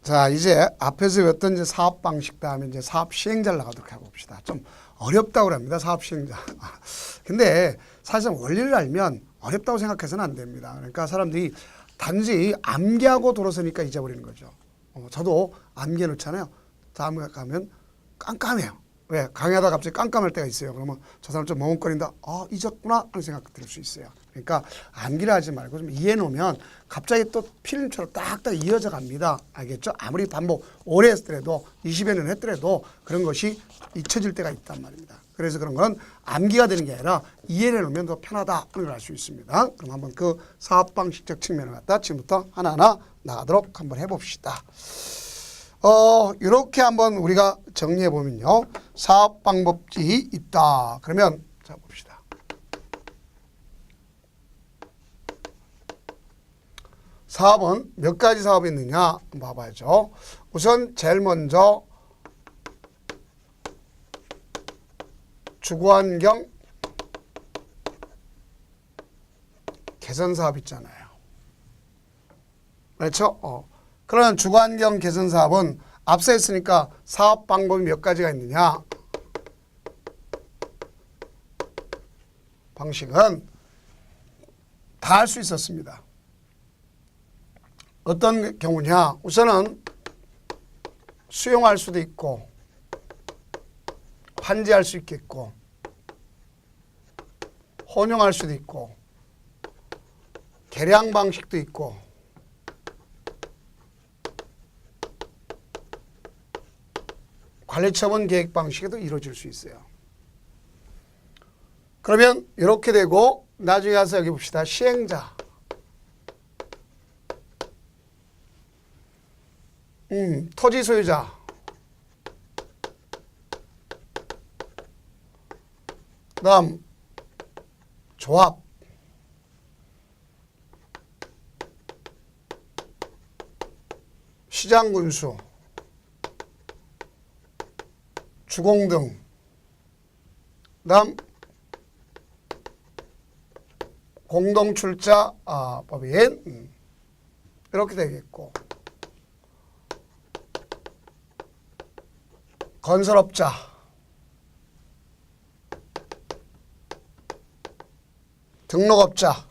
자, 이제 앞에서 배웠던 이제 사업 방식 다음에 이제 사업 시행자를 나가도록 해봅시다. 좀 어렵다고 합니다. 사업 시행자. 근데 사실 원리를 알면 어렵다고 생각해서는 안 됩니다. 그러니까 사람들이 단지 암기하고 돌아서니까 잊어버리는 거죠. 저도 암기해 놓잖아요. 다음에 가면 깜깜해요. 왜? 강의하다 갑자기 깜깜할 때가 있어요. 그러면 저 사람 좀 머뭇거린다. 아, 잊었구나 하는 생각 들 수 있어요. 그러니까 암기를 하지 말고 좀 이해해 놓으면 갑자기 또 필름처럼 딱딱 이어져 갑니다. 알겠죠? 아무리 반복 오래 했더라도 20여 년 했더라도 그런 것이 잊혀질 때가 있단 말입니다. 그래서 그런 건 암기가 되는 게 아니라 이해해 놓으면 더 편하다 하는 걸 알 수 있습니다. 그럼 한번 그 사업 방식적 측면을 갖다 지금부터 하나하나 나가도록 한번 해봅시다. 이렇게 한번 우리가 정리해 보면요. 사업 방법이 있다. 그러면 자 봅시다. 사업은 몇 가지 사업이 있느냐 한번 봐봐야죠. 우선 제일 먼저 주거환경 개선 사업 있잖아요. 그렇죠? 그런 주거환경 개선 사업은 앞서 했으니까 사업 방법이 몇 가지가 있느냐. 방식은 다 할 수 있었습니다. 어떤 경우냐. 우선은 수용할 수도 있고 환지할 수 있겠고 혼용할 수도 있고 개량 방식도 있고 관리처분 계획 방식에도 이루어질 수 있어요. 그러면 이렇게 되고 나중에 가서 여기 봅시다. 시행자. 토지 소유자. 그다음 조합. 시장군수. 주공 등. 그다음 공동출자 법인 이렇게 되겠고 건설업자 등록업자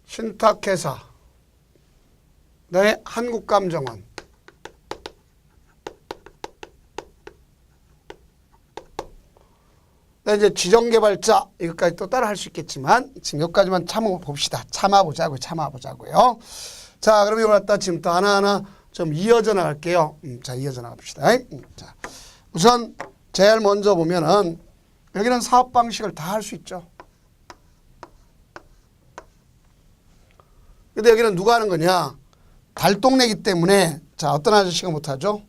신탁회사 그다음에 한국감정원 이제 지정개발자 이것까지 또 따라 할 수 있겠지만 지금 여기까지만 참아봅시다. 참아보자고요. 자, 그럼 이걸 갖다 지금부터 하나하나 좀 이어져 나갈게요. 자, 이어져 나갑시다. 자, 우선 제일 먼저 보면은 여기는 사업 방식을 다 할 수 있죠. 근데 여기는 누가 하는 거냐? 달동네기 때문에 자, 어떤 아저씨가 못하죠?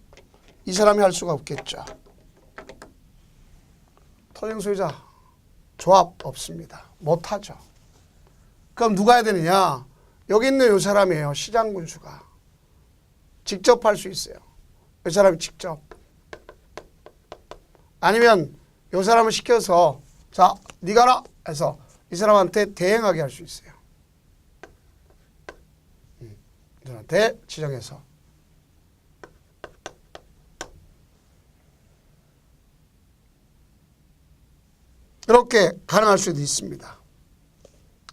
이 사람이 할 수가 없겠죠. 토지 소유자 조합 없습니다. 못하죠. 그럼 누가 해야 되느냐? 여기 있는 이 사람이에요. 시장군수가. 직접 할 수 있어요. 이 사람이 직접. 아니면 이 사람을 시켜서 자, 네가 하라 해서 이 사람한테 대행하게 할 수 있어요. 이 사람한테 지정해서. 이렇게 가능할 수도 있습니다.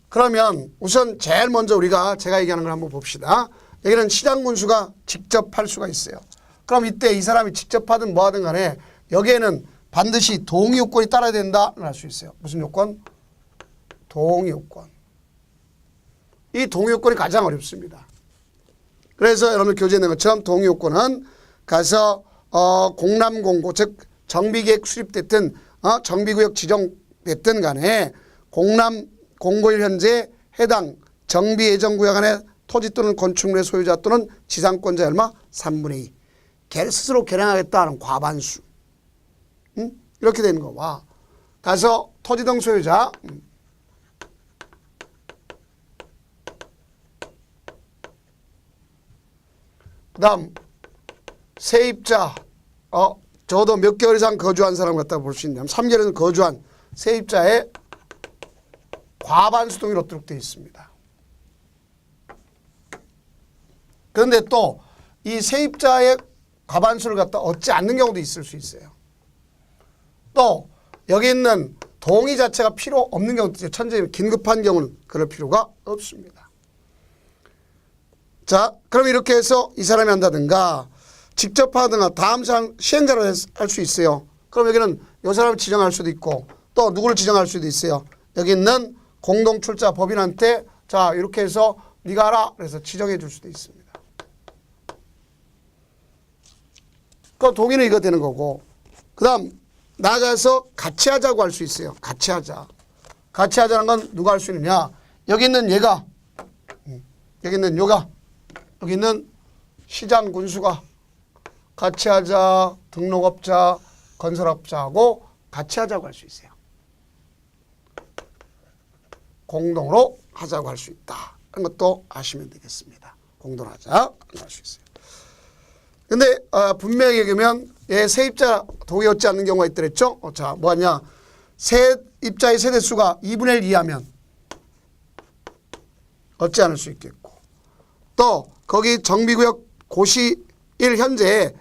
그러면 우선 제일 먼저 제가 얘기하는 걸 한번 봅시다. 여기는 시장군수가 직접 할 수가 있어요. 그럼 이때 이 사람이 직접 하든 뭐 하든 간에 여기에는 반드시 동의 요건이 따라야 된다를 할 수 있어요. 무슨 요건? 동의 요건. 이 동의 요건이 가장 어렵습니다. 그래서 여러분들 교재에 있는 것처럼 동의 요건은 가서 공람공고 즉 정비계획 수립됐든 정비구역 지정됐든 간에 공람 공고일 현재 해당 정비예정구역 안에 토지 또는 건축물의 소유자 또는 지상권자의 얼마? 3분의 2. 스스로 개량하겠다는 과반수. 이렇게 되는 거와 가서 토지 등 소유자 그 다음 세입자 적어도 몇 개월 이상 거주한 사람 갖다 볼 수 있냐면 3개월 이상 거주한 세입자의 과반수 동의로 얻도록 되어 있습니다. 그런데 또 이 세입자의 과반수를 갖다 얻지 않는 경우도 있을 수 있어요. 또 여기 있는 동의 자체가 필요 없는 경우도 있어요. 천재 긴급한 경우는 그럴 필요가 없습니다. 자, 그럼 이렇게 해서 이 사람이 한다든가 직접 하든가 다음 사람 시행자로 할 수 있어요. 그럼 여기는 이 사람을 지정할 수도 있고 또 누구를 지정할 수도 있어요. 여기 있는 공동출자 법인한테 자 이렇게 해서 네가 하라 그래서 지정해 줄 수도 있습니다. 그 동의는 이거 되는 거고 그 다음 나가서 같이 하자고 할 수 있어요. 같이 하자. 같이 하자는 건 누가 할 수 있느냐. 여기 있는 얘가 여기 있는 요가 여기 있는 시장 군수가 같이 하자 등록업자 건설업자하고 같이 하자고 할 수 있어요. 공동으로 하자고 할 수 있다. 그런 것도 아시면 되겠습니다. 공동하자 할 수 있어요. 근데 분명히 얘기하면 세입자 동의 얻지 않는 경우가 있더랬죠. 자, 뭐하냐. 세입자의 세대수가 2분의 1 이하면 얻지 않을 수 있겠고 또 거기 정비구역 고시 1 현재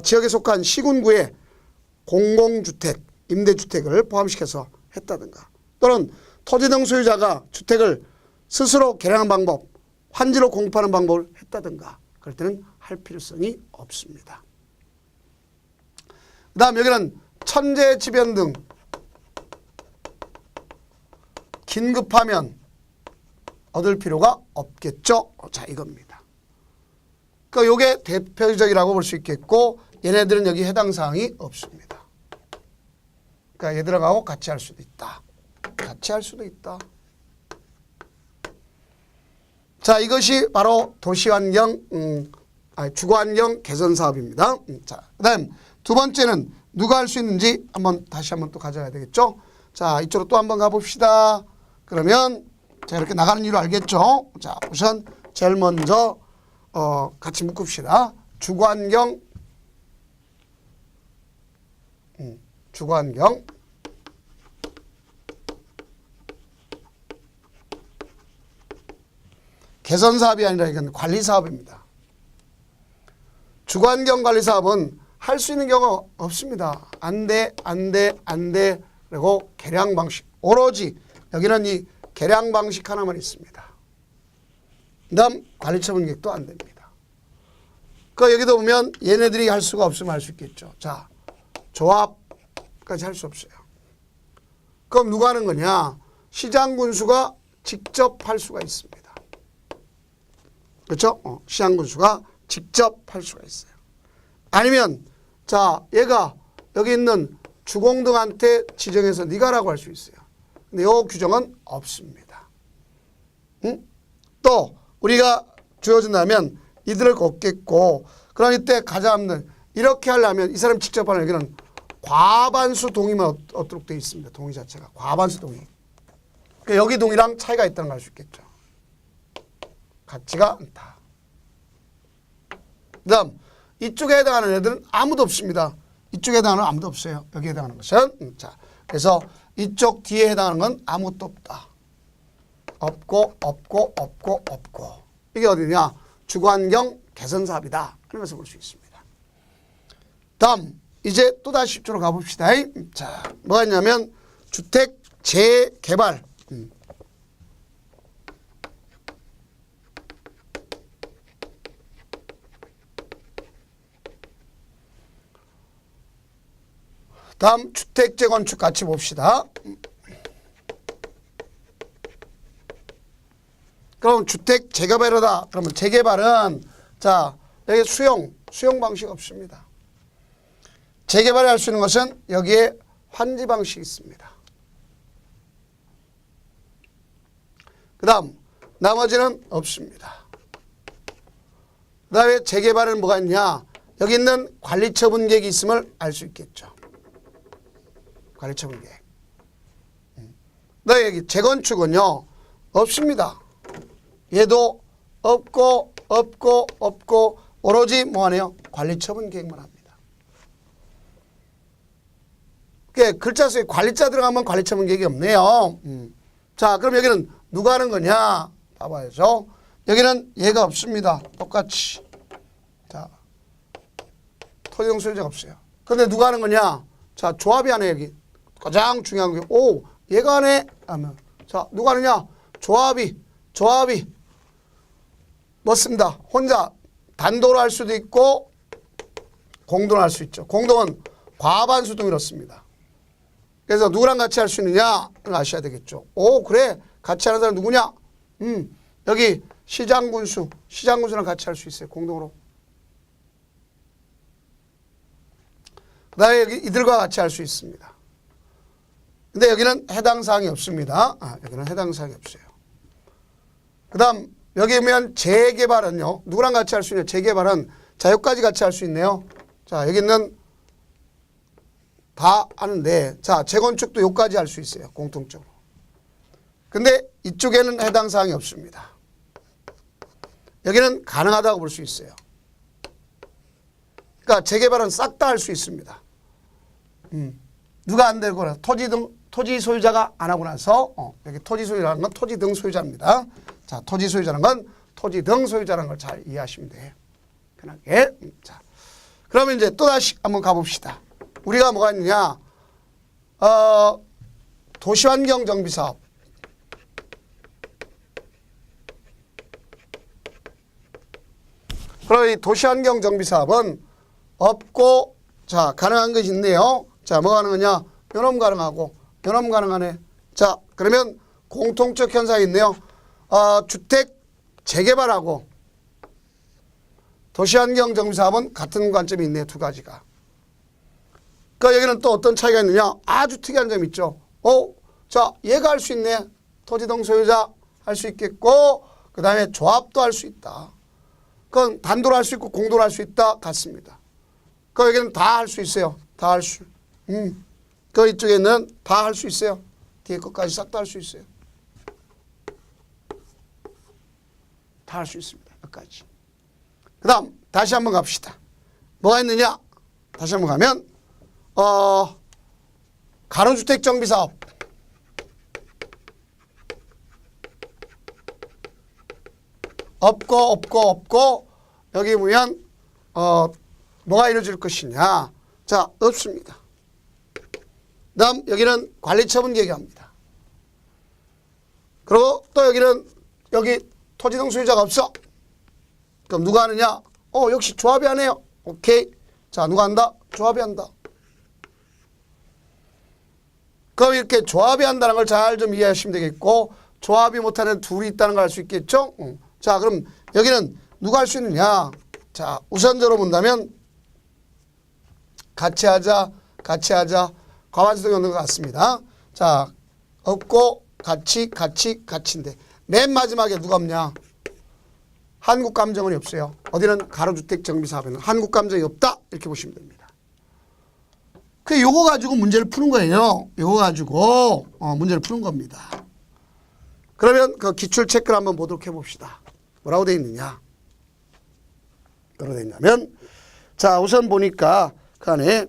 지역에 속한 시군구에 공공주택, 임대주택을 포함시켜서 했다든가 또는 토지 등 소유자가 주택을 스스로 개량하는 방법, 환지로 공급하는 방법을 했다든가 그럴 때는 할 필요성이 없습니다. 그 다음 여기는 천재지변 등 긴급하면 얻을 필요가 없겠죠. 자, 이겁니다. 그러니까 요게 대표적이라고 볼 수 있겠고 얘네들은 여기 해당 사항이 없습니다. 그러니까 얘들하고 같이 할 수도 있다. 같이 할 수도 있다. 자, 이것이 바로 도시환경 주거환경 개선 사업입니다. 자, 그다음 두 번째는 누가 할 수 있는지 다시 한번 또 가져야 되겠죠. 자, 이쪽으로 또 한번 가봅시다. 그러면 자, 이렇게 나가는 이유를 알겠죠. 자, 우선 제일 먼저 같이 묶읍시다. 주거환경 개선 사업이 아니라 이건 관리 사업입니다. 주거환경 관리 사업은 할 수 있는 경우가 없습니다. 안 돼, 안 돼, 안 돼. 그리고 계량 방식. 오로지 여기는 이 계량 방식 하나만 있습니다. 그 다음 관리처분 계획도 안 됩니다. 그 여기도 보면 얘네들이 할 수가 없으면 할 수 있겠죠. 자, 조합까지 할 수 없어요. 그럼 누가 하는 거냐? 시장 군수가 직접 할 수가 있습니다. 그렇죠? 시장 군수가 직접 할 수가 있어요. 아니면 자, 얘가 여기 있는 주공등한테 지정해서 네가 하라고 할 수 있어요. 근데 이 규정은 없습니다. 또 우리가 주어진다면 이들을 걷겠고 그럼 이때 가장 이렇게 하려면 이 사람 직접 하는 여기는 과반수 동의만 얻도록 되어 있습니다. 동의 자체가 과반수 동의. 그러니까 여기 동의랑 차이가 있다는 걸 알 수 있겠죠. 같지가 않다. 그 다음 이쪽에 해당하는 애들은 아무도 없습니다. 이쪽에 해당하는 아무도 없어요. 여기에 해당하는 것은 자, 그래서 이쪽 뒤에 해당하는 건 아무것도 없다. 없고 이게 어디냐? 주거환경 개선 사업이다 하는 것을 볼 수 있습니다. 다음 이제 또 다시 이쪽으로 가봅시다. 자, 뭐가 있냐면 주택 재개발. 다음 주택 재건축 같이 봅시다. 그럼 주택 재개발이다. 그러면 재개발은 자, 여기 수용 방식 없습니다. 재개발을 할 수 있는 것은 여기에 환지 방식이 있습니다. 그 다음 나머지는 없습니다. 그 다음에 재개발은 뭐가 있냐? 여기 있는 관리처분 계획이 있음을 알 수 있겠죠. 관리처분 계획. 여기 재건축은요 없습니다. 얘도 없고 오로지 뭐하네요? 관리처분 계획만 합니다. 그게 글자 수에 관리자 들어가면 관리처 문격이 없네요. 자, 그럼 여기는 누가 하는 거냐? 봐봐야죠. 여기는 얘가 없습니다. 똑같이. 자, 토지동 소유자가 없어요. 근데 누가 하는 거냐? 자, 조합이 하네, 여기. 가장 중요한 게, 오, 얘가 하네? 하면. 자, 누가 하느냐? 조합이. 뭐습니다. 혼자 단독으로 할 수도 있고, 공동으로 할 수 있죠. 공동은 과반수 등을 얻습니다. 그래서 누구랑 같이 할 수 있느냐를 아셔야 되겠죠. 오, 그래. 같이 하는 사람 누구냐? 여기 시장군수랑 같이 할 수 있어요. 공동으로. 그 다음에 여기 이들과 같이 할 수 있습니다. 근데 여기는 해당 사항이 없습니다. 여기는 해당 사항이 없어요. 그 다음 여기 보면 재개발은요. 누구랑 같이 할 수 있냐? 재개발은 자, 여기까지 같이 할 수 있네요. 자, 여기는 다 하는데 자, 재건축도 여기까지 할 수 있어요. 공통적으로. 근데 이쪽에는 해당 사항이 없습니다. 여기는 가능하다고 볼 수 있어요. 그러니까 재개발은 싹 다 할 수 있습니다. 누가 안 되거나 토지 소유자가 안 하고 나서 여기 토지 소유자라는 건 토지 등 소유자입니다. 자, 토지 소유자라는 건 토지 등 소유자라는 걸 잘 이해하시면 돼요. 편하게. 자, 그러면 이제 또 다시 한번 가봅시다. 우리가 뭐가 있느냐? 도시환경 정비 사업. 그럼 이 도시환경 정비 사업은 없고, 자, 가능한 것이 있네요. 자, 뭐가 가능하냐? 요놈 가능하고, 요놈 가능하네. 자, 그러면 공통적 현상이 있네요. 주택 재개발하고 도시환경 정비 사업은 같은 관점이 있네요. 두 가지가. 그러니까 여기는 또 어떤 차이가 있느냐? 아주 특이한 점이 있죠. 자, 얘가 할 수 있네. 토지 등 소유자 할 수 있겠고, 그 다음에 조합도 할 수 있다. 그건 단독으로 할 수 있고 공동으로 할 수 있다 같습니다. 그 여기는 다 할 수 있어요. 다 할 수. 그 이쪽에는 다 할 수 있어요. 뒤에 것까지 싹 다 할 수 있어요. 다 할 수 있습니다. 여기까지. 그 다음 다시 한번 갑시다. 뭐가 있느냐? 다시 한번 가면 가로주택 정비사업. 없고 여기 보면 뭐가 이루어질 것이냐? 자, 없습니다. 그다음 여기는 관리처분 얘기합니다. 그리고 또 여기는 여기 토지 등 소유자가 없어. 그럼 누가 하느냐? 역시 조합이 하네요. 오케이. 자, 누가 한다? 조합이 한다. 그럼 이렇게 조합이 한다는 걸 잘 좀 이해하시면 되겠고, 조합이 못하는 둘이 있다는 걸 알 수 있겠죠? 자, 그럼 여기는 누가 할 수 있느냐? 자, 우선적으로 본다면 같이 하자. 과반수등이 없는 것 같습니다. 자, 없고 같이인데 맨 마지막에 누가 없냐? 한국감정원이 없어요. 어디는 가로주택 정비사업에는 한국감정이 없다. 이렇게 보시면 됩니다. 그 요거 가지고 문제를 푸는 거예요. 요거 가지고 문제를 푸는 겁니다. 그러면 그 기출 체크를 한번 보도록 해봅시다. 뭐라고 되어 있느냐? 뭐라고 되어 있냐면, 자, 우선 보니까 그 안에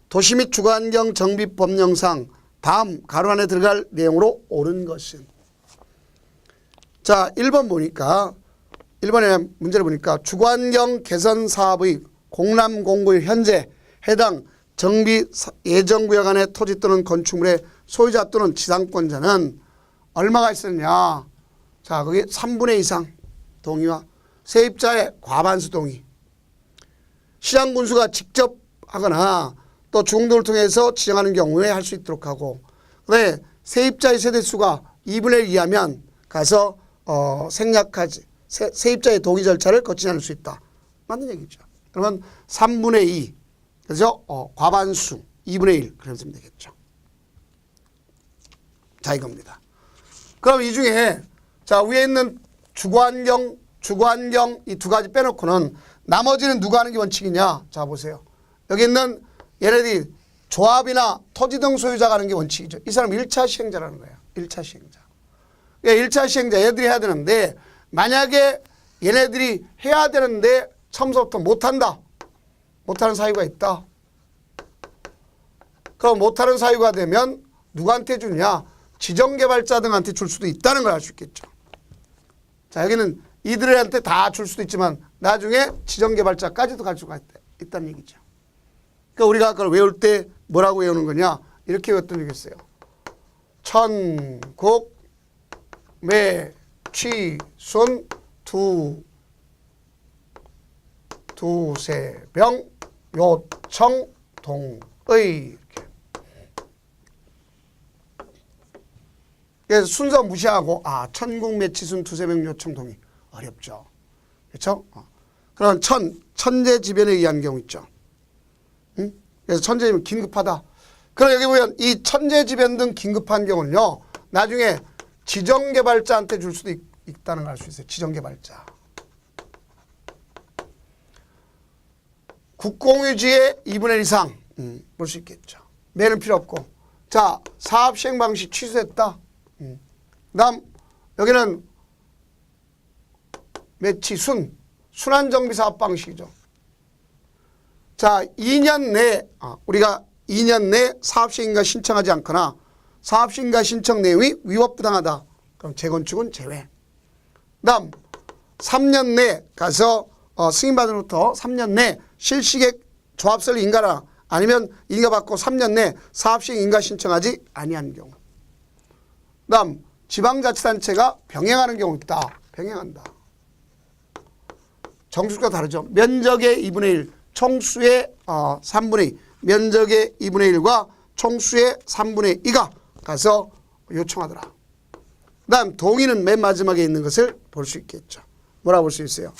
도시 및 주거환경 정비법령상 다음 가로 안에 들어갈 내용으로 옳은 것은. 자, 1번 보니까 1번에 문제를 보니까 주거환경 개선 사업의 공람공고일 현재 해당 정비 예정구역 안의 토지 또는 건축물의 소유자 또는 지상권자는 얼마가 있었냐? 자, 거기 3분의 2 이상 동의와 세입자의 과반수 동의. 시장군수가 직접 하거나 또 중도를 통해서 지정하는 경우에 할 수 있도록 하고, 그다음에 세입자의 세대수가 2분의 1 이하면 가서 생략하지, 세입자의 동의 절차를 거치지 않을 수 있다. 맞는 얘기죠. 그러면 3분의 2, 그래서 과반수 2분의 1 그러면 되겠죠. 자, 이겁니다. 그럼 이 중에 자, 위에 있는 주거환경 이 두 가지 빼놓고는 나머지는 누가 하는 게 원칙이냐? 자, 보세요. 여기 있는 얘네들이 조합이나 토지 등 소유자가 하는 게 원칙이죠. 이 사람 1차 시행자라는 거예요. 1차 시행자. 1차 시행자 얘들이 해야 되는데, 만약에 얘네들이 해야 되는데 처음부터 못한다. 못하는 사유가 있다. 그럼 못하는 사유가 되면 누구한테 주냐? 지정개발자 등한테 줄 수도 있다는 걸 알 수 있겠죠. 자, 여기는 이들한테 다 줄 수도 있지만 나중에 지정개발자까지도 갈 수가 있다는 얘기죠. 그러니까 우리가 그걸 외울 때 뭐라고 외우는 거냐? 이렇게 외웠던 적이 있어요. 천국 매취순 두세병 요청 동의 이렇게. 그래서 순서 무시하고 천국 매취순 두세병 요청 동의 어렵죠. 그렇죠? 그런 천재지변에 의한 경우 있죠. 응? 그래서 천재지변 긴급하다. 그럼 여기 보면 이 천재지변 등 긴급한 경우는요. 나중에 지정개발자한테 줄 수도 있다는 걸 알 수 있어요. 지정개발자. 국공유지의 2분의 1 이상 볼 수 있겠죠. 매는 필요 없고. 자, 사업 시행 방식 취소했다. 그다음 여기는 매치순 순환정비 사업 방식이죠. 자, 2년 내 우리가 2년 내 사업시행인가 신청하지 않거나 사업시행인가 신청 내용이 위법부당하다. 그럼 재건축은 제외. 그다음 3년 내 가서 승인받은부터 3년 내 실시계획 조합설립 인가나 아니면 인가받고 3년 내 사업시행 인가 신청하지 아니한 경우. 그다음 지방자치단체가 병행하는 경우 있다. 병행한다. 정수가 다르죠. 면적의 2분의 1, 총수의 3분의 2, 면적의 2분의 1과 총수의 3분의 2가 가서 요청하더라. 그 다음 동의는 맨 마지막에 있는 것을 볼 수 있겠죠. 뭐라고 볼 수 있어요?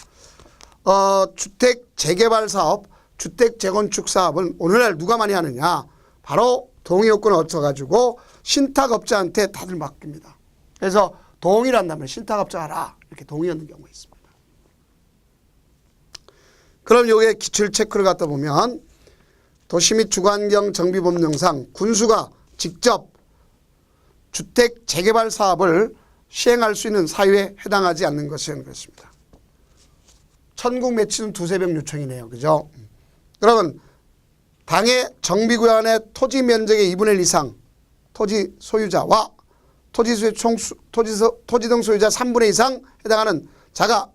주택 재개발 사업, 주택 재건축 사업은 오늘날 누가 많이 하느냐? 바로 동의 요건을 얻어가지고 신탁업자한테 다들 맡깁니다. 그래서 동의를 한다면 신탁업자 하라. 이렇게 동의하는 경우가 있습니다. 그럼 요게 기출 체크를 갖다 보면 도시 및 주거환경 정비법령상 군수가 직접 주택 재개발 사업을 시행할 수 있는 사유에 해당하지 않는 것은 그렇습니다. 천국 매치는 두세병 요청이네요. 그죠? 그러면 당의 정비구역 안에 토지 면적의 2분의 1 이상 토지 소유자와 토지 등 소유자 3분의 2 이상 해당하는 자가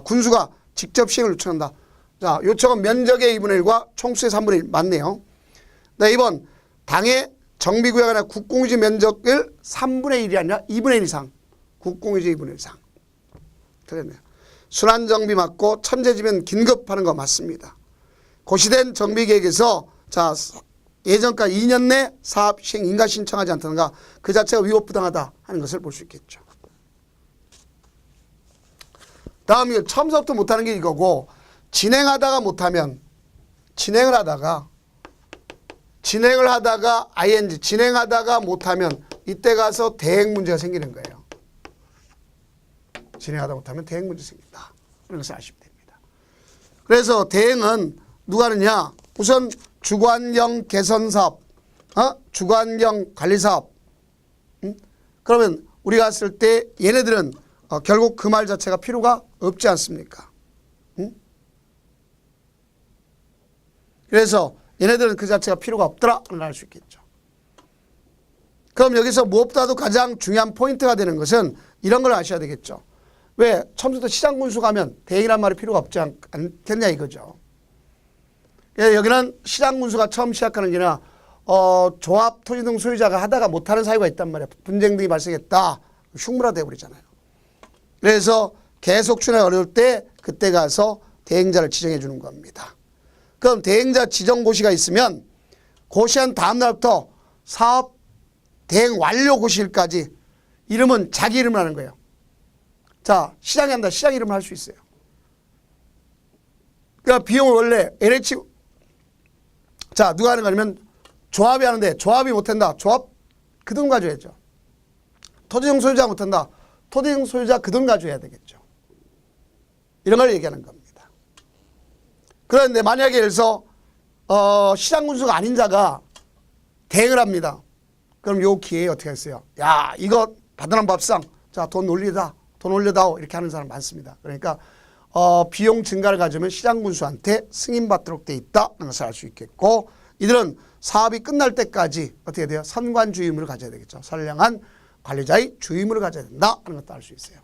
군수가 직접 시행을 요청한다. 자, 요청은 면적의 2분의 1과 총수의 3분의 1 맞네요. 네, 2번 당의 정비구역 안에 국공유지 면적을 3분의 1이 아니라 2분의 1 이상 국공유지 2분의 1 이상 틀렸네요. 순환정비 맞고 천재지변 긴급하는 거 맞습니다. 고시된 정비계획에서 자 예전까지 2년 내 사업 시행 인가 신청하지 않다는가 그 자체가 위법부당하다 하는 것을 볼 수 있겠죠. 다음이 처음부터 못하는 게 이거고 진행하다가 못하면 진행을 하다가 ing 진행하다가 못하면 이때 가서 대행 문제가 생기는 거예요. 진행하다 못하면 대행 문제 생긴다. 그런 것을 아시면 됩니다. 그래서 대행은 누가 하느냐? 우선 주거환경 개선사업, 주거환경 관리사업. 그러면 우리가 했을 때 얘네들은 결국 그 말 자체가 필요가 없지 않습니까? 그래서 얘네들은 그 자체가 필요가 없더라를 알 수 있겠죠. 그럼 여기서 무엇보다도 가장 중요한 포인트가 되는 것은 이런 걸 아셔야 되겠죠. 왜? 처음부터 시장군수 가면 대행이란 말이 필요가 없지 않겠냐 이거죠. 여기는 시장군수가 처음 시작하는 게 아니라 조합, 토지 등 소유자가 하다가 못하는 사유가 있단 말이에요. 분쟁 등이 발생했다. 흉물화돼 버리잖아요. 그래서 계속 추진하기 어려울 때 그때 가서 대행자를 지정해 주는 겁니다. 그럼 대행자 지정 고시가 있으면 고시한 다음 날부터 사업 대행 완료 고시일까지 이름은 자기 이름을 하는 거예요. 자, 시장이 한다. 시장 이름을 할 수 있어요. 그러니까 비용을 원래 LH 자 누가 하는 거냐면 조합이 하는데 조합이 못한다. 조합 그 돈 가져야죠. 토지용 소유자 못한다. 토지용 소유자 그 돈 가져야 되겠죠. 이런 걸 얘기하는 겁니다. 그런데 만약에 예를 들어서 시장군수가 아닌 자가 대행을 합니다. 그럼 요 기회에 어떻게 했어요? 야 이거 받으란 밥상 자 돈 올려다오 이렇게 하는 사람 많습니다. 그러니까 비용 증가를 가져면 시장군수한테 승인받도록 돼 있다는 것을 알 수 있겠고 이들은 사업이 끝날 때까지 어떻게 돼요? 선관주의 의무를 가져야 되겠죠. 선량한 관리자의 주의 의무를 가져야 된다 하는 것도 알 수 있어요.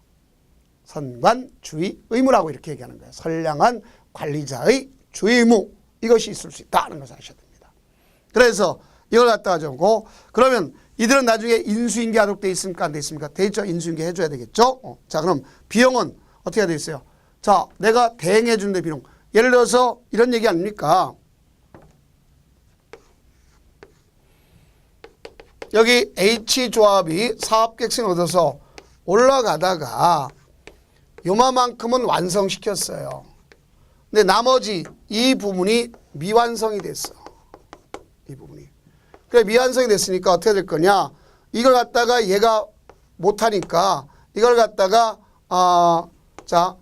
선관주의 의무라고 이렇게 얘기하는 거예요. 선량한 관리자의 주의 의무, 이것이 있을 수 있다는 것을 아셔야 됩니다. 그래서 이걸 갖다가 적고, 그러면 이들은 나중에 인수인계 하도록 돼 있습니까? 안 돼 있습니까? 돼 있죠. 인수인계 해줘야 되겠죠. 자, 그럼 비용은 어떻게 돼 있어요? 자, 내가 대행해 주는데 비용. 예를 들어서 이런 얘기 아닙니까? 여기 H조합이 사업객승 얻어서 올라가다가 요만큼은 완성시켰어요. 근데 나머지 이 부분이 미완성이 됐어. 이 부분이. 그래, 미완성이 됐으니까 어떻게 될 거냐? 이걸 갖다가 얘가 못하니까 이걸 갖다가 자,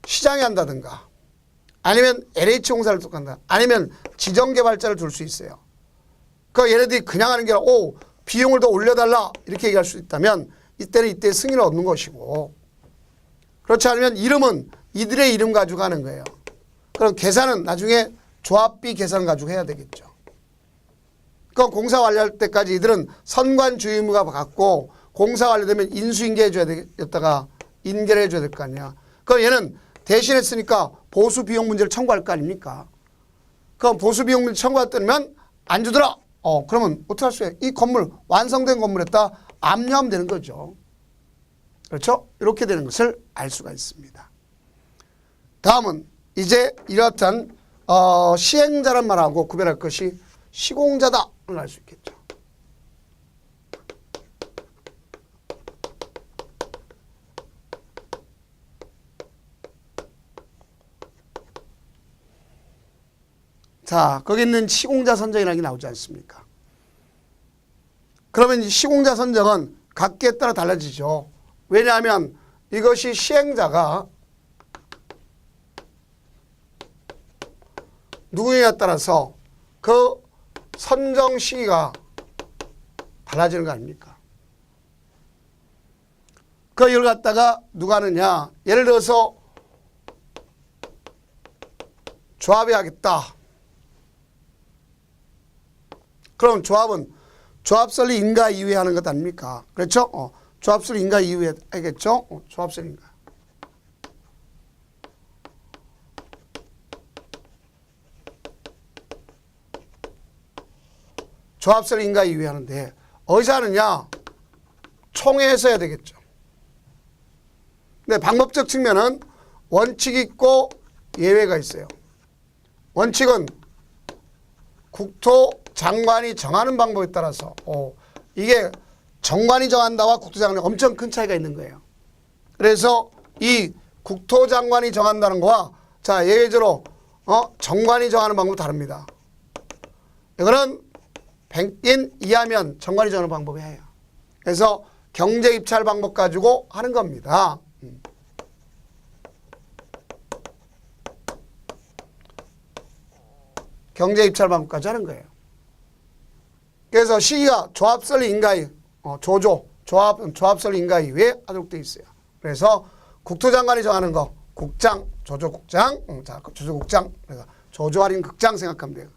시장에 한다든가 아니면 LH공사를 뚝한다. 아니면 지정개발자를 둘 수 있어요. 그 얘네들이 그냥 하는 게 아니라 비용을 더 올려달라 이렇게 얘기할 수 있다면 이때는 이때 승인을 얻는 것이고, 그렇지 않으면 이름은 이들의 이름 가지고 하는 거예요. 그럼 계산은 나중에 조합비 계산 가지고 해야 되겠죠. 그럼 공사 완료할 때까지 이들은 선관주의 의무가 갖고 공사 완료되면 인수인계 해줘야 되겠다가 인계를 해줘야 될 거 아니야. 그럼 얘는 대신했으니까 보수 비용 문제를 청구할 거 아닙니까? 그럼 보수 비용 문제 청구했다면 안 주더라. 그러면 어떻게 할 수 있어요? 이 건물 완성된 건물에다 압류하면 되는 거죠. 그렇죠? 이렇게 되는 것을 알 수가 있습니다. 다음은 이제 이렇듯한 시행자란 말하고 구별할 것이 시공자다를 알 수 있겠죠. 자, 거기 있는 시공자 선정이라는 게 나오지 않습니까? 그러면 이 시공자 선정은 각기에 따라 달라지죠. 왜냐하면 이것이 시행자가 누구냐에 따라서 그 선정 시기가 달라지는 거 아닙니까? 그 이걸 갖다가 누가 하느냐. 예를 들어서 조합이 하겠다. 그럼 조합은 조합설리 인가 이후에 하는 것 아닙니까? 그렇죠? 조합설리 인가 이후에 하겠죠? 조합설리 인가. 조합설리 인가 이후에 하는데 어디서 하느냐? 총회에서 해야 되겠죠. 근데 방법적 측면은 원칙이 있고 예외가 있어요. 원칙은 국토장관이 정하는 방법에 따라서 이게 정관이 정한다와 국토장관이 엄청 큰 차이가 있는 거예요. 그래서 이 국토장관이 정한다는 거와 자 예외적으로 정관이 정하는 방법은 다릅니다. 이거는 100인 이하면 정관이 정하는 방법이 해요. 그래서 경제 입찰 방법 가지고 하는 겁니다. 경제 입찰 방법까지 하는 거예요. 그래서 시기가 조합설리 인가이 조합설리 인가이 외에 하도록 되어 있어요. 그래서 국토장관이 정하는 거 국장, 조조국장, 자 조조국장, 그래서 조조 할인 극장 생각하면 돼요.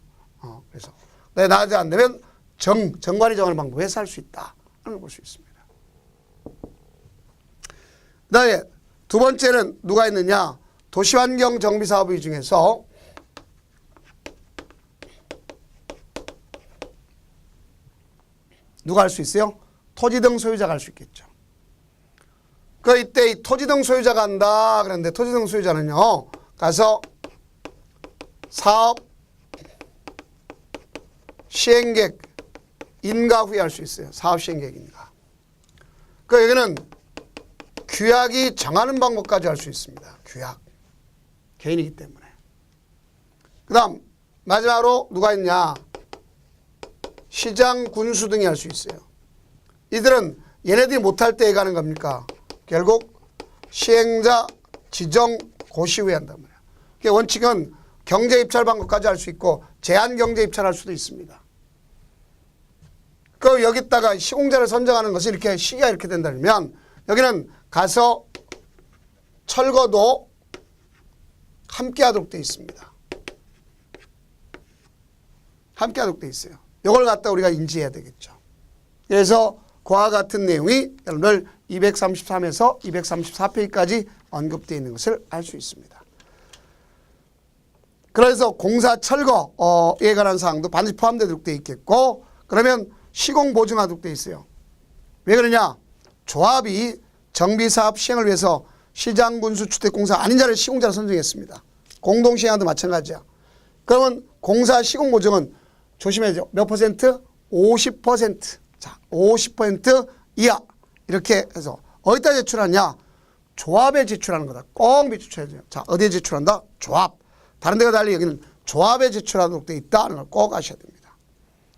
그래서 나한테 안 되면 정관이 정하는 방법에서 할 수 있다 하는 걸 볼 수 있습니다. 그다음에 두 번째는 누가 있느냐? 도시환경 정비 사업의 중에서 누가 할 수 있어요? 토지 등 소유자가 할 수 있겠죠. 이때 이 토지 등 소유자가 한다. 그런데 토지 등 소유자는요, 가서 사업 시행계획 인가 후에 할 수 있어요. 사업 시행계획 인가. 여기는 규약이 정하는 방법까지 할 수 있습니다. 규약. 개인이기 때문에. 그 다음 마지막으로 누가 있냐? 시장, 군수 등이 할 수 있어요. 이들은 얘네들이 못할 때 가는 겁니까? 결국 시행자, 지정, 고시 후에 한단 말이에요. 원칙은 경제 입찰 방법까지 할 수 있고 제한 경제 입찰할 수도 있습니다. 여기다가 시공자를 선정하는 것이 이렇게 시기가 이렇게 된다면 여기는 가서 철거도 함께 하도록 되어 있습니다. 함께 하도록 되어 있어요. 이걸 갖다 우리가 인지해야 되겠죠. 그래서 그와 같은 내용이 여러분들 233에서 234페이지까지 언급되어 있는 것을 알 수 있습니다. 그래서 공사 철거에 관한 사항도 반드시 포함되도록 되어 있겠고, 그러면 시공 보증하도록 되어 있어요. 왜 그러냐? 조합이 정비사업 시행을 위해서 시장군수주택공사 아닌 자를 시공자로 선정했습니다. 공동시행도 마찬가지야. 그러면 공사 시공 보증은 조심해야죠. 몇 퍼센트? 50%. 자, 50% 이하. 이렇게 해서 어디다 제출하냐? 조합에 제출하는 거다. 꼭 비추쳐야 돼요. 자, 어디에 제출한다? 조합. 다른 데가 달리 여기는 조합에 제출하도록 되어 있다는 걸 꼭 아셔야 됩니다.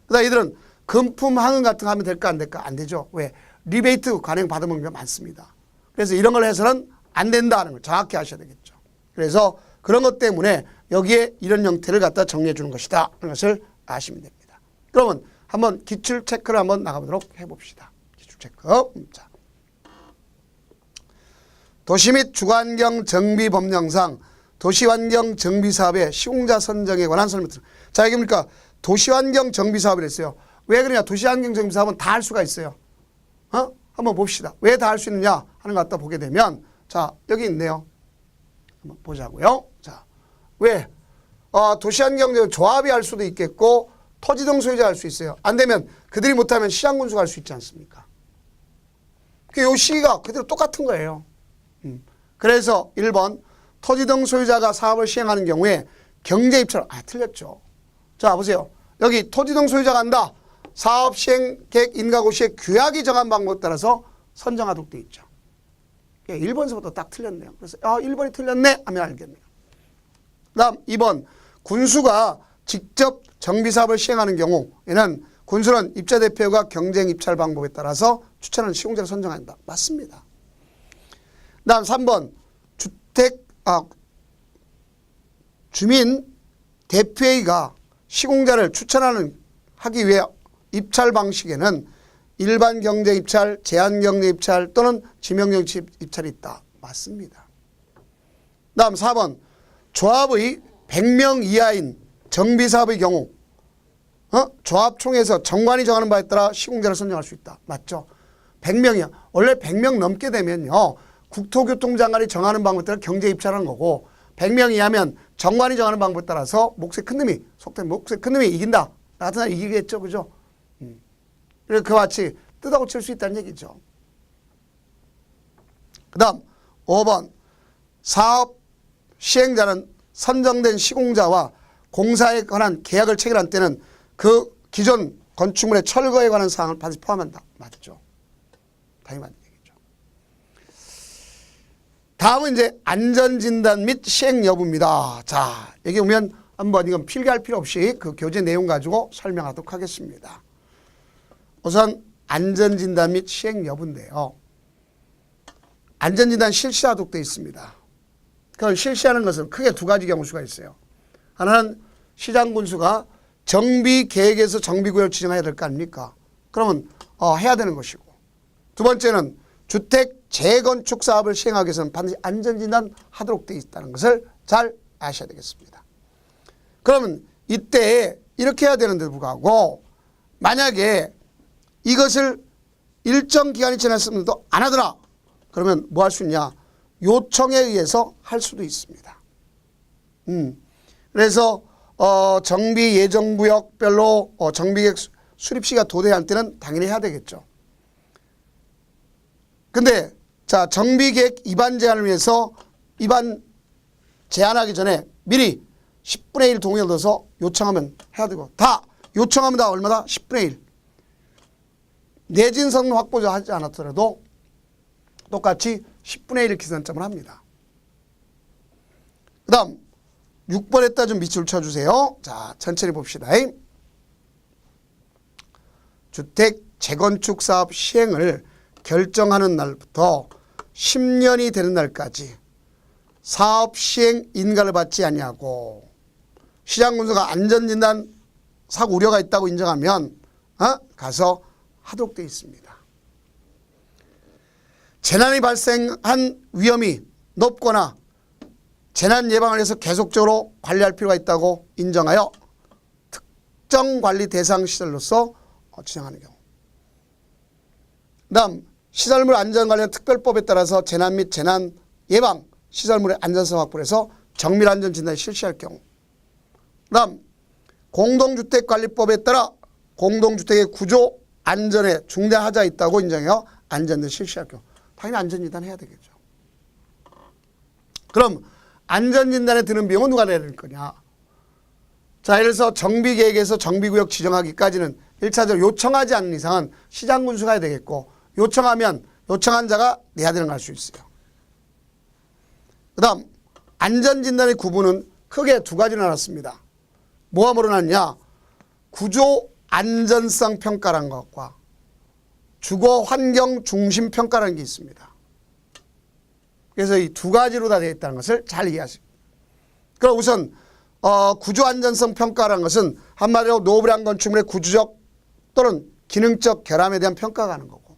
그다음 이들은 금품 항응 같은 거 하면 될까 안 될까? 안 되죠. 왜? 리베이트 관행 받으면 많습니다. 그래서 이런 걸 해서는 안 된다는 걸 정확히 아셔야 되겠죠. 그래서 그런 것 때문에 여기에 이런 형태를 갖다 정리해 주는 것이다 하는 것을 아시면 됩니다. 그러면 한번 기출 체크를 한번 나가보도록 해봅시다. 기출 체크. 자, 도시 및 주거환경 정비 법령상 도시환경 정비사업의 시공자 선정에 관한 설명. 자, 이게 뭡니까? 도시환경 정비사업을 했어요. 왜 그러냐? 도시환경 정비사업은 다 할 수가 있어요. 한번 봅시다. 왜 다 할 수 있느냐 하는 것 갖다 보게 되면, 자, 여기 있네요. 한번 보자고요. 자, 왜? 도시환경 조합이 할 수도 있겠고 토지등 소유자 할 수 있어요. 안 되면 그들이 못하면 시장군수가 할 수 있지 않습니까? 이 시기가 그대로 똑같은 거예요. 그래서 1번 토지등 소유자가 사업을 시행하는 경우에 경제입찰, 틀렸죠. 자, 보세요. 여기 토지등 소유자가 한다. 사업 시행 계획 인가고 시의 규약이 정한 방법에 따라서 선정하도록 되어 있죠. 1번서부터 딱 틀렸네요. 그래서 1번이 틀렸네 하면 알겠네요. 그 다음 2번 군수가 직접 정비사업을 시행하는 경우에는 군수는 입자 대표가 경쟁 입찰 방법에 따라서 추천하는 시공자를 선정한다. 맞습니다. 그 다음 3번 주민 대표회의가 시공자를 하기 위해 입찰 방식에는 일반 경제 입찰, 제한 경제 입찰 또는 지명 경제 입찰이 있다. 맞습니다. 다음 4번 조합의 100명 이하인 정비사업의 경우 조합총회에서 정관이 정하는 바에 따라 시공자를 선정할 수 있다. 맞죠? 100명이야. 원래 100명 넘게 되면요. 국토교통장관이 정하는 방법에 따라 경제 입찰하는 거고 100명 이하면 정관이 정하는 방법에 따라서 몫의 큰 놈이, 속된 몫의 큰 놈이 이긴다. 나타나 이기겠죠. 그죠? 그래서 그와 같이 뜯어 고칠 수 있다는 얘기죠. 그 다음 5번 사업 시행자는 선정된 시공자와 공사에 관한 계약을 체결한 때는 그 기존 건축물의 철거에 관한 사항을 반드시 포함한다. 맞죠? 당연히 맞는 얘기죠. 다음은 이제 안전진단 및 시행 여부입니다. 자, 여기 보면 한번 이건 필기할 필요 없이 그 교재 내용 가지고 설명하도록 하겠습니다. 우선 안전진단 및 시행 여부인데요. 안전진단 실시하도록 되어 있습니다. 그걸 실시하는 것은 크게 두 가지 경우가 있어요. 하나는 시장군수가 정비계획에서 정비구역을 지정해야 될 거 아닙니까? 그러면 해야 되는 것이고, 두 번째는 주택 재건축 사업을 시행하기 위해서는 반드시 안전진단 하도록 되어 있다는 것을 잘 아셔야 되겠습니다. 그러면 이때 이렇게 해야 되는데도 불구하고 만약에 이것을 일정 기간이 지났음에도 안 하더라. 그러면 뭐 할 수 있냐? 요청에 의해서 할 수도 있습니다. 그래서 정비 예정구역별로 정비계획 수립시가 도래할 때는 당연히 해야 되겠죠. 근데 자, 정비계획 위반 제한을 위해서 위반 제한하기 전에 미리 10분의 1 동의를 넣어서 요청하면 해야 되고, 다 요청하면 다 얼마다? 10분의 1. 내진 성능 확보자 하지 않았더라도 똑같이 10분의 1 기산점을 합니다. 그 다음 6번에다 좀 밑줄 쳐주세요. 자, 천천히 봅시다. 주택 재건축 사업 시행을 결정하는 날부터 10년이 되는 날까지 사업 시행 인가를 받지 아니하고 시장군수가 안전진단 사고 우려가 있다고 인정하면 가서 하도록 되어 있습니다. 재난이 발생한 위험이 높거나 재난 예방을 위해서 계속적으로 관리할 필요가 있다고 인정하여 특정관리 대상 시설로서 지정하는 경우. 그 다음 시설물 안전관련 특별법에 따라서 재난 및 재난 예방 시설물의 안전성 확보를 해서 정밀안전 진단을 실시할 경우. 그 다음 공동주택관리법에 따라 공동주택의 구조 안전에 중대한 하자가 있다고 인정해서 안전을 실시할 경우. 당연히 안전진단 해야 되겠죠. 그럼 안전진단에 드는 비용은 누가 내야 될 거냐. 자, 예를 들어서 정비계획에서 정비구역 지정하기까지는 1차적으로 요청하지 않는 이상은 시장군수가 해야 되겠고, 요청하면 요청한 자가 내야 되는 걸 알 수 있어요. 그 다음 안전진단의 구분은 크게 두 가지로 나눴습니다. 뭐가 뭐로 나뉘냐. 구조 안전성 평가라는 것과 주거 환경 중심 평가라는 게 있습니다. 그래서 이 두 가지로 다 되어 있다는 것을 잘 이해하시고. 그럼 우선 구조 안전성 평가라는 것은 한마디로 노후불량 건축물의 구조적 또는 기능적 결함에 대한 평가가 하는 거고,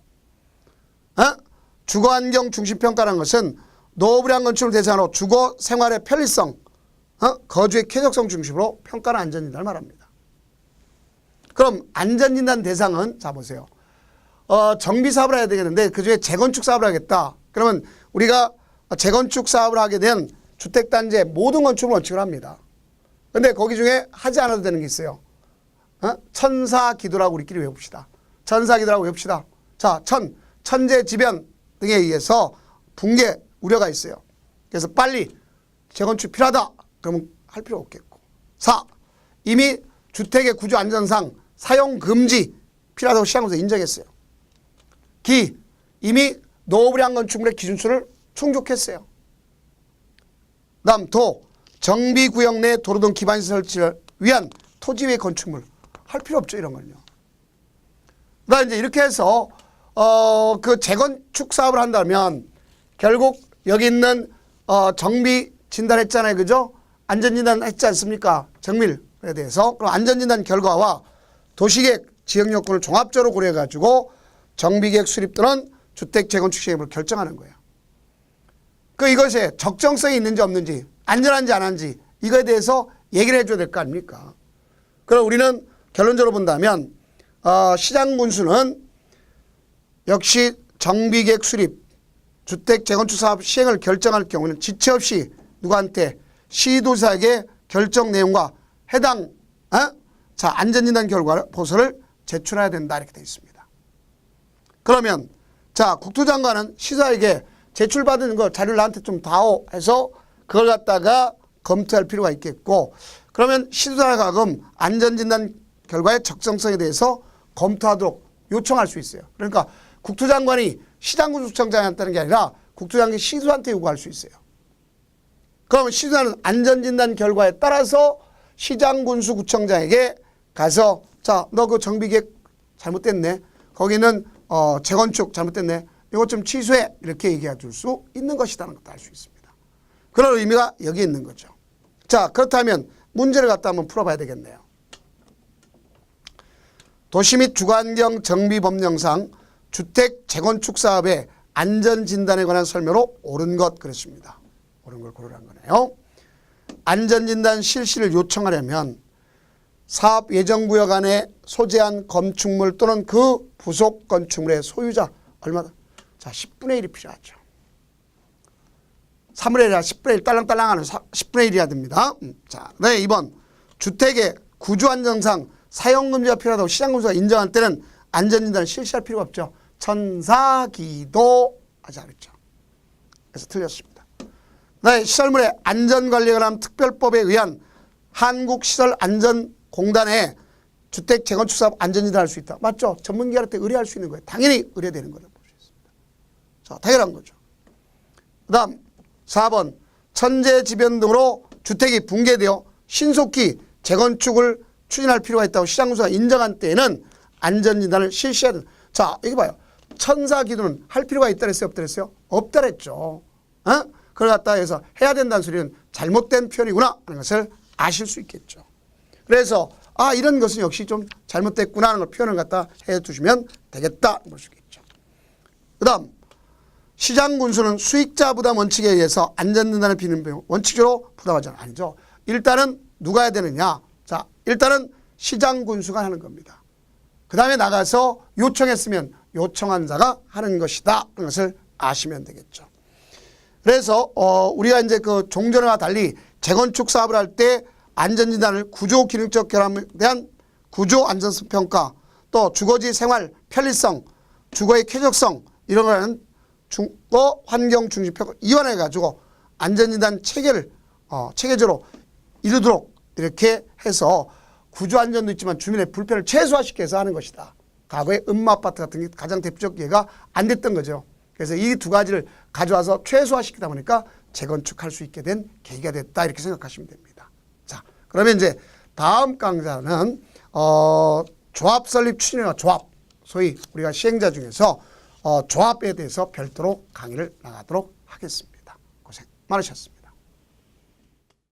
주거 환경 중심 평가라는 것은 노후불량 건축물 대상으로 주거 생활의 편리성, 거주의 쾌적성 중심으로 평가는 안전진단을 말합니다. 그럼 안전진단 대상은 자 보세요. 정비 사업을 해야 되겠는데 그중에 재건축 사업을 하겠다. 그러면 우리가 재건축 사업을 하게 된 주택단지의 모든 건축물 원칙을 합니다. 그런데 거기 중에 하지 않아도 되는 게 있어요. 천사기도라고 우리끼리 외웁시다. 천사기도라고 외웁시다. 자, 천재지변 등에 의해서 붕괴 우려가 있어요. 그래서 빨리 재건축 필요하다. 그러면 할 필요 없겠고. 4. 이미 주택의 구조 안전상 사용 금지 필요하다고 시장군수가 인정했어요. 기. 이미 노후불량 건축물의 기준수를 충족했어요. 다음 도. 정비구역 내 도로 등 기반시설 설치를 위한 토지 외 건축물 할 필요 없죠. 이런 건요. 그다음 이제 이렇게 해서 그 재건축 사업을 한다면 결국 여기 있는 정비 진단했잖아요. 그죠? 안전진단 했지 않습니까? 정밀에 대해서. 그럼 안전진단 결과와 도시계획 지역요건을 종합적으로 고려해가지고 정비계획 수립 또는 주택 재건축 시행을 결정하는 거예요. 그 이것에 적정성이 있는지 없는지, 안전한지 안 한지 이거에 대해서 얘기를 해줘야 될 거 아닙니까? 그럼 우리는 결론적으로 본다면 시장군수는 역시 정비계획 수립, 주택 재건축 사업 시행을 결정할 경우는 지체 없이 누구한테 시도지사에게 결정 내용과 해당 안전진단 결과 보고서를 제출해야 된다 이렇게 되어 있습니다. 그러면 자 국토장관은 시사에게 제출받은 거 자료를 나한테 좀 다오 해서 그걸 갖다가 검토할 필요가 있겠고, 그러면 시도지사가 가끔 안전진단 결과의 적정성에 대해서 검토하도록 요청할 수 있어요. 그러니까 국토장관이 시장군수청장한테 하는 게 아니라 국토장관이 시도지사한테 요구할 수 있어요. 그러면 시도지사는 안전진단 결과에 따라서 시장군수구청장에게 가서 자, 너 그 정비계획 잘못됐네. 거기는 재건축 잘못됐네. 이것 좀 취소해. 이렇게 얘기해 줄 수 있는 것이라는 것도 알 수 있습니다. 그런 의미가 여기 있는 거죠. 자, 그렇다면 문제를 갖다 한번 풀어봐야 되겠네요. 도시 및 주거환경 정비법령상 주택 재건축 사업의 안전진단에 관한 설명으로 옳은 것 그랬습니다. 옳은 걸 고르라는 거네요. 안전진단 실시를 요청하려면 사업 예정구역 안에 소재한 건축물 또는 그 부속 건축물의 소유자 얼마다? 자, 10분의 1이 필요하죠. 3분의 1이라 10분의 1 딸랑딸랑하는 10분의 1이어야 됩니다. 자, 네, 2번 주택의 구조안정상 사용금지가 필요하다고 시장군수가 인정할 때는 안전진단을 실시할 필요가 없죠. 천사기도 하지 않았죠. 그래서 틀렸습니다. 네, 시설물의 안전관리에 관한 특별법에 의한 한국시설안전공단에 주택 재건축 사업 안전진단을 할 수 있다. 맞죠? 전문기관한테 의뢰할 수 있는 거예요. 당연히 의뢰되는 거라고 볼 수 있습니다. 자, 당연한 거죠. 그 다음 4번 천재지변 등으로 주택이 붕괴되어 신속히 재건축을 추진할 필요가 있다고 시장군수가 인정한 때에는 안전진단을 실시해야 된다. 자, 여기 봐요. 천사기도는 할 필요가 있다 그랬어요? 없다 그랬어요? 없다 그랬죠. 그걸 갖다 해서 해야 된다는 소리는 잘못된 표현이구나 하는 것을 아실 수 있겠죠. 그래서 이런 것은 역시 좀 잘못됐구나 하는 걸 표현을 갖다 해 두시면 되겠다 볼 수 있겠죠. 그 다음 시장군수는 수익자 부담 원칙에 의해서 안전진단을 비는 비용 원칙적으로 부담하지 아니죠. 일단은 누가 해야 되느냐. 자, 일단은 시장 군수가 하는 겁니다. 그 다음에 나가서 요청했으면 요청한 자가 하는 것이다. 그런 것을 아시면 되겠죠. 그래서 우리가 이제 그 종전과 달리 재건축 사업을 할 때 안전진단을 구조 기능적 결함에 대한 구조 안전성 평가, 또 주거지 생활 편리성, 주거의 쾌적성 이런 거는 주거 환경 중심 평가 이완해 가지고 안전진단 체계를 체계적으로 이루도록 이렇게 해서 구조 안전도 있지만 주민의 불편을 최소화시켜서 해서 하는 것이다. 과거에 음마아파트 같은 게 가장 대표적 예가 안 됐던 거죠. 그래서 이 두 가지를 가져와서 최소화시키다 보니까 재건축할 수 있게 된 계기가 됐다 이렇게 생각하시면 됩니다. 자, 그러면 이제 다음 강좌는 조합 설립 추진과 조합, 소위 우리가 시행자 중에서 조합에 대해서 별도로 강의를 나가도록 하겠습니다. 고생 많으셨습니다.